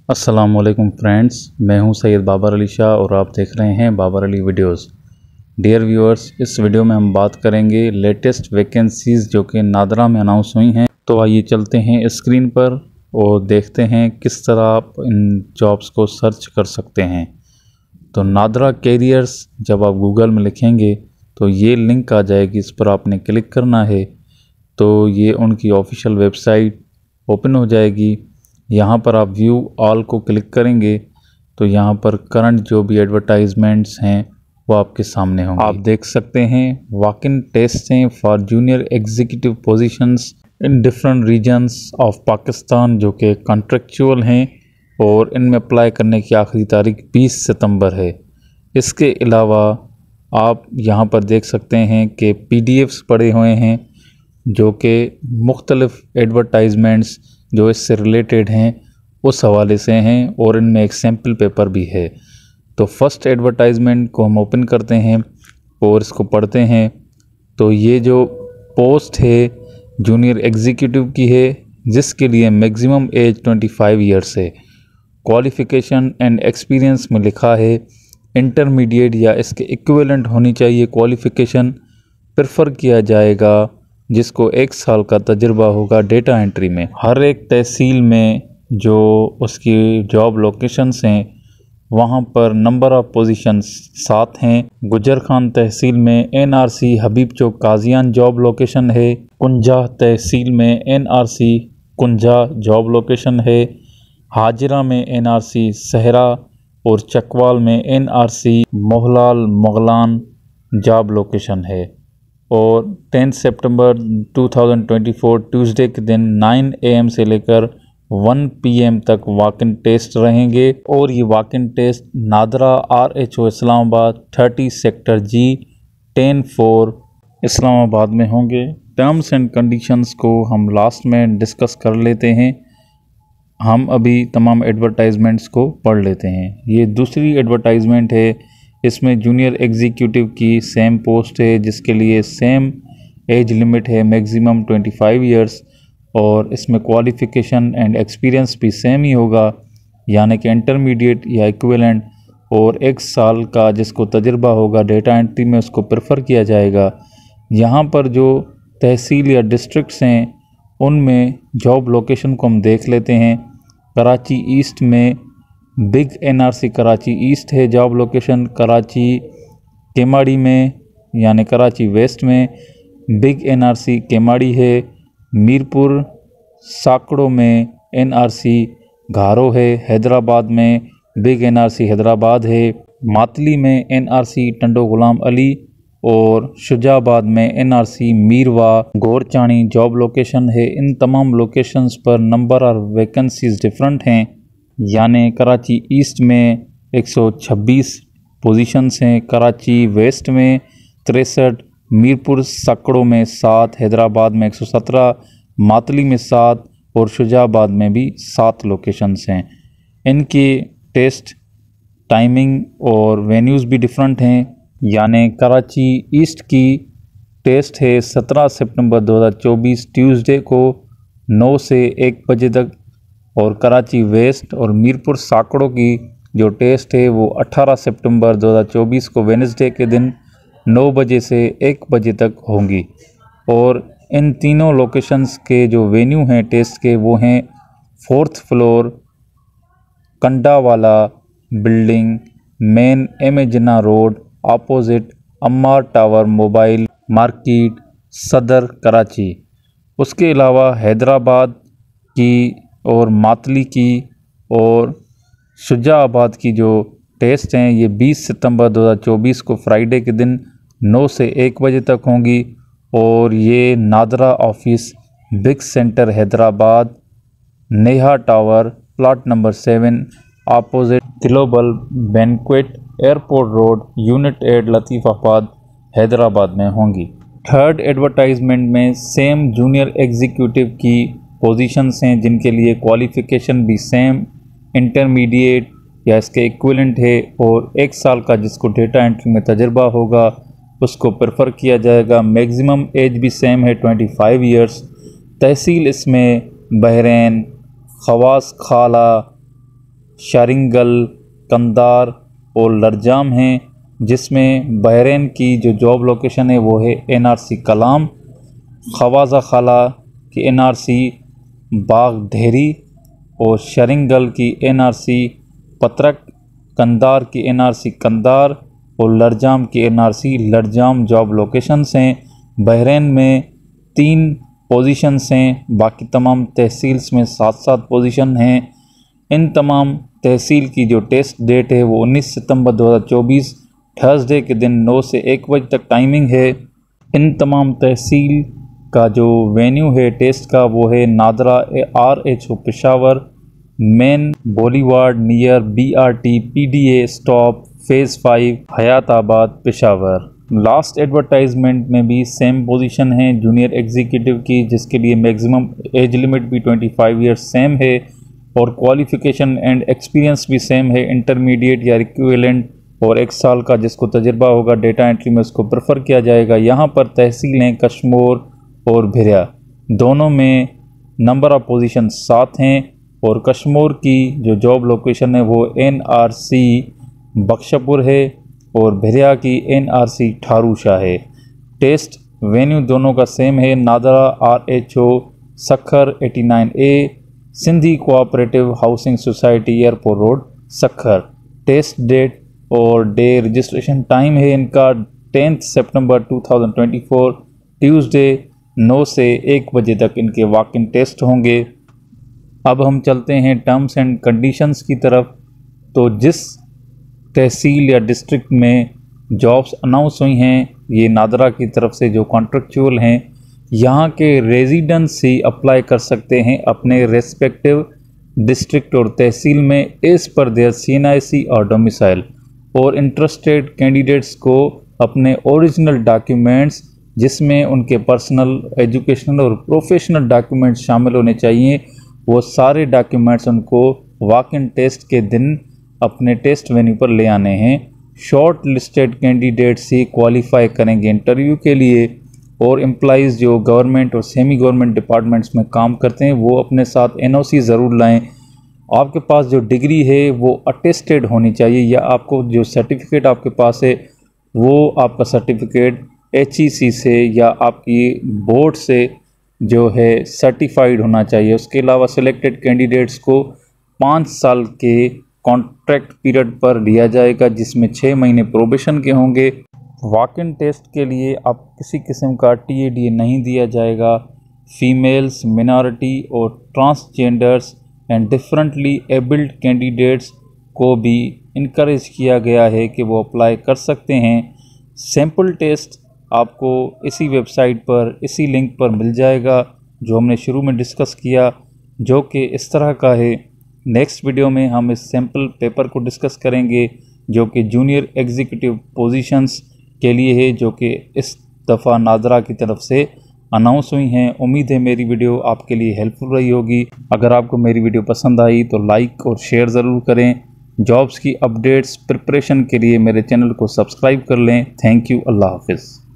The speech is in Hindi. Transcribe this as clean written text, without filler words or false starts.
अस्सलामुअलैकुम फ्रेंड्स, मैं हूं सैयद बाबर अली शाह और आप देख रहे हैं Babar Ali videos. Dear viewers, इस वीडियो में हम बात करेंगे लेटेस्ट वैकेंसीज़ जो कि नादरा में अनाउंस हुई हैं। तो आइए चलते हैं स्क्रीन पर और देखते हैं किस तरह आप इन जॉब्स को सर्च कर सकते हैं। तो नादरा कैरियर्स जब आप गूगल में लिखेंगे तो ये लिंक आ जाएगी, इस पर आपने क्लिक करना है तो ये उनकी ऑफिशियल वेबसाइट ओपन हो जाएगी। यहाँ पर आप व्यू ऑल को क्लिक करेंगे तो यहाँ पर करंट जो भी एडवर्टाइजमेंट्स हैं वो आपके सामने होंगे। आप देख सकते हैं वॉक इन टेस्ट हैं for junior executive positions in different regions of Pakistan, जो कि कॉन्ट्रेक्चुअल हैं और इनमें अप्लाई करने की आखिरी तारीख 20 सितंबर है। इसके अलावा आप यहाँ पर देख सकते हैं कि PDFs पड़े हुए हैं जो कि मुख्तलिफ एडवर्टाइजमेंट्स जो इससे रिलेटेड हैं उस हवाले से हैं और इनमें एक सैम्पल पेपर भी है। तो फर्स्ट एडवर्टाइजमेंट को हम ओपन करते हैं और इसको पढ़ते हैं। तो ये जो पोस्ट है जूनियर एग्जीक्यूटिव की है, जिसके लिए मैक्सिमम एज 25 ईयर्स है। क्वालिफ़िकेशन एंड एक्सपीरियंस में लिखा है इंटरमीडिएट या इसके इक्विवेलेंट होनी चाहिए क्वालिफ़िकेशन। प्रेफर किया जाएगा जिसको 1 साल का तजुर्बा होगा डेटा एंट्री में। हर एक तहसील में जो उसकी जॉब लोकेशंस हैं वहाँ पर नंबर ऑफ़ पोजीशंस 7 हैं। गुजर खान तहसील में NRC हबीब चौक काजियान जॉब लोकेशन है। कुंजा तहसील में NRC कुंजा जॉब लोकेशन है। हाजिरा में NRC सहरा और चकवाल में NRC मोहलाल मुगलान जॉब लोकेशन है। और 10 सितंबर 2024 ट्यूसडे के दिन 9 AM से लेकर 1 PM तक वॉक इन टेस्ट रहेंगे और ये walk in test NADRA RHO Islamabad 30 sector G 10-4 Islamabad में होंगे। टर्म्स एंड कंडीशंस को हम लास्ट में डिस्कस कर लेते हैं। हम अभी तमाम एडवर्टाइजमेंट्स को पढ़ लेते हैं। ये दूसरी एडवर्टाइजमेंट है, इसमें जूनियर एग्जीक्यूटिव की सेम पोस्ट है जिसके लिए सेम एज लिमिट है मैक्सिमम 25 ईयर्स और इसमें क्वालिफ़िकेशन एंड एक्सपीरियंस भी सेम ही होगा, यानी कि इंटरमीडिएट या इक्विवेलेंट, और 1 साल का जिसको तजुर्बा होगा डेटा एंट्री में उसको प्रेफर किया जाएगा। यहाँ पर जो तहसील या डिस्ट्रिक्ट्स हैं उनमें जॉब लोकेशन को हम देख लेते हैं। कराची ईस्ट में बिग NRC कराची ईस्ट है जॉब लोकेशन। कराची केमाड़ी में यानी कराची वेस्ट में बिग NRC केमाड़ी है। मीरपुर साकड़ों में NRC घारो है। हैदराबाद में बिग NRC हैदराबाद है। मातली में NRC टंडो गुलाम अली और शुजाबाद में NRC मीरवा गोरचानी जॉब लोकेशन है। इन तमाम लोकेशंस पर नंबर और वैकेंसीज डिफरेंट हैं, यानी कराची ईस्ट में 126 पोजीशंस हैं, कराची वेस्ट में 63, मीरपुर साकड़ों में 7, हैदराबाद में 117, मातली में 7 और शुजाबाद में भी 7 लोकेशंस हैं। इनकी टेस्ट टाइमिंग और वेन्यूज़ भी डिफरेंट हैं, यानी कराची ईस्ट की टेस्ट है 17 सितंबर 2024 ट्यूसडे को 9 से 1 बजे तक, और कराची वेस्ट और मीरपुर साकड़ों की जो टेस्ट है वो 18 सितंबर 2024 को वेडनेसडे के दिन 9 बजे से 1 बजे तक होंगी। और इन तीनों लोकेशंस के जो वेन्यू हैं टेस्ट के वो हैं 4th floor Kandawala building, main M A Jinnah road, opposite Ammar tower mobile market, Saddar Karachi. उसके अलावा हैदराबाद की और मातली की और शुजाबाद की जो टेस्ट हैं ये 20 सितंबर 2024 को फ्राइडे के दिन 9 से 1 बजे तक होंगी। और ये NADRA office big centre Hyderabad, Neha tower, plot number 7, opposite global banquet airport road, unit 8 Latifabad Hyderabad में होंगी। थर्ड एडवर्टाइजमेंट में सेम जूनियर एग्जीक्यूटिव की पोजीशंस हैं जिनके लिए क्वालिफ़िकेशन भी सेम इंटरमीडिएट या इसके इक्विवेलेंट है और 1 साल का जिसको डेटा एंट्री में तजुर्बा होगा उसको प्रेफर किया जाएगा। मैक्सिमम एज भी सेम है 25 ईयर्स। तहसील इसमें बहरैन, खवास खाला, शारिंगल, कंदार और लरजाम हैं, जिसमें बहरीन की जो जॉब लोकेशन है वो है NRC कलाम, खवाजा खाला की NRC बाग धेरी और शारिंगल की NRC पत्रक, कंदार की NRC कंदार और लरजाम की NRC लरजाम जॉब लोकेशंस हैं। बहरीन में 3 पोजीशंस हैं, बाकी तमाम तहसील्स में 7-7 पोजीशन हैं। इन तमाम तहसील की जो टेस्ट डेट है वो 19 सितंबर 2024 थर्सडे के दिन 9 से 1 बजे तक टाइमिंग है। इन तमाम तहसील का जो वेन्यू है टेस्ट का वो है NADRA RHO Peshawar, main boulevard near BRT PDA stop phase 5 Hayatabad Peshawar. Last advertisement में भी सेम पोजीशन है जूनियर एग्जीक्यूटिव की, जिसके लिए मैक्सिमम एज लिमिट भी 25 ईयर्स सेम है और क्वालिफ़िकेशन एंड एक्सपीरियंस भी सेम है, इंटरमीडिएट या इक्विवेलेंट, और 1 साल का जिसको तजर्बा होगा डेटा एंट्री में उसको प्रेफर किया जाएगा। यहाँ पर तहसील हैं कश्मोर और भिरिया, दोनों में नंबर ऑफ़ पोजीशन 7 हैं और कश्मोर की जो जॉब लोकेशन है वो NRC बख्शापुर है और भिरिया की NRC ठारूशा है। टेस्ट वेन्यू दोनों का सेम है, NADRA RHO Sukkur 89A, Sindhi cooperative housing society airport road Sukkur. Test date और डे रजिस्ट्रेशन टाइम है इनका 10 सितंबर 2024 ट्यूसडे 9 से 1 बजे तक इनके वॉक इन टेस्ट होंगे। अब हम चलते हैं टर्म्स एंड कंडीशंस की तरफ। तो जिस तहसील या डिस्ट्रिक्ट में जॉब्स अनाउंस हुई हैं ये नादरा की तरफ से जो कॉन्ट्रेक्चुअल हैं, यहाँ के रेजिडेंट्स ही अप्लाई कर सकते हैं अपने रेस्पेक्टिव डिस्ट्रिक्ट और तहसील में एज पर देयर CNIC और डोमिसाइल। और इंटरेस्टेड कैंडिडेट्स को अपने ओरिजिनल डॉक्यूमेंट्स जिसमें उनके पर्सनल, एजुकेशनल और प्रोफेशनल डॉक्यूमेंट्स शामिल होने चाहिए, वो सारे डॉक्यूमेंट्स उनको वॉक इन टेस्ट के दिन अपने टेस्ट वेन्यू पर ले आने हैं। शॉर्ट लिस्टेड कैंडिडेट्स ही क्वालिफाई करेंगे इंटरव्यू के लिए और एम्प्लॉइज़ जो गवर्नमेंट और सेमी गवर्नमेंट डिपार्टमेंट्स में काम करते हैं वो अपने साथ NOC ज़रूर लाएं। आपके पास जो डिग्री है वो अटेस्टेड होनी चाहिए या आपको जो सर्टिफिकेट आपके पास है वो आपका सर्टिफिकेट HEC से या आपकी बोर्ड से जो है सर्टिफाइड होना चाहिए। उसके अलावा सिलेक्टेड कैंडिडेट्स को 5 साल के कॉन्ट्रैक्ट पीरियड पर लिया जाएगा, जिसमें 6 महीने प्रोबेशन के होंगे। वॉक इन टेस्ट के लिए आप किसी किस्म का TADA नहीं दिया जाएगा। फीमेल्स, मिनॉरिटी और transgenders and differently abled candidates को भी इनकरेज किया गया है कि वो अप्लाई कर सकते हैं। सैम्पल टेस्ट आपको इसी वेबसाइट पर, इसी लिंक पर मिल जाएगा जो हमने शुरू में डिस्कस किया, जो कि इस तरह का है। नेक्स्ट वीडियो में हम इस सैम्पल पेपर को डिस्कस करेंगे जो कि जूनियर एग्जीक्यूटिव पोजीशंस के लिए है, जो कि इस दफ़ा नादरा की तरफ से अनाउंस हुई हैं। उम्मीद है मेरी वीडियो आपके लिए हेल्पफुल रही होगी। अगर आपको मेरी वीडियो पसंद आई तो लाइक और शेयर ज़रूर करें। जॉब्स की अपडेट्स प्रिपरेशन के लिए मेरे चैनल को सब्सक्राइब कर लें। Thank you. अल्लाह हाफिज़।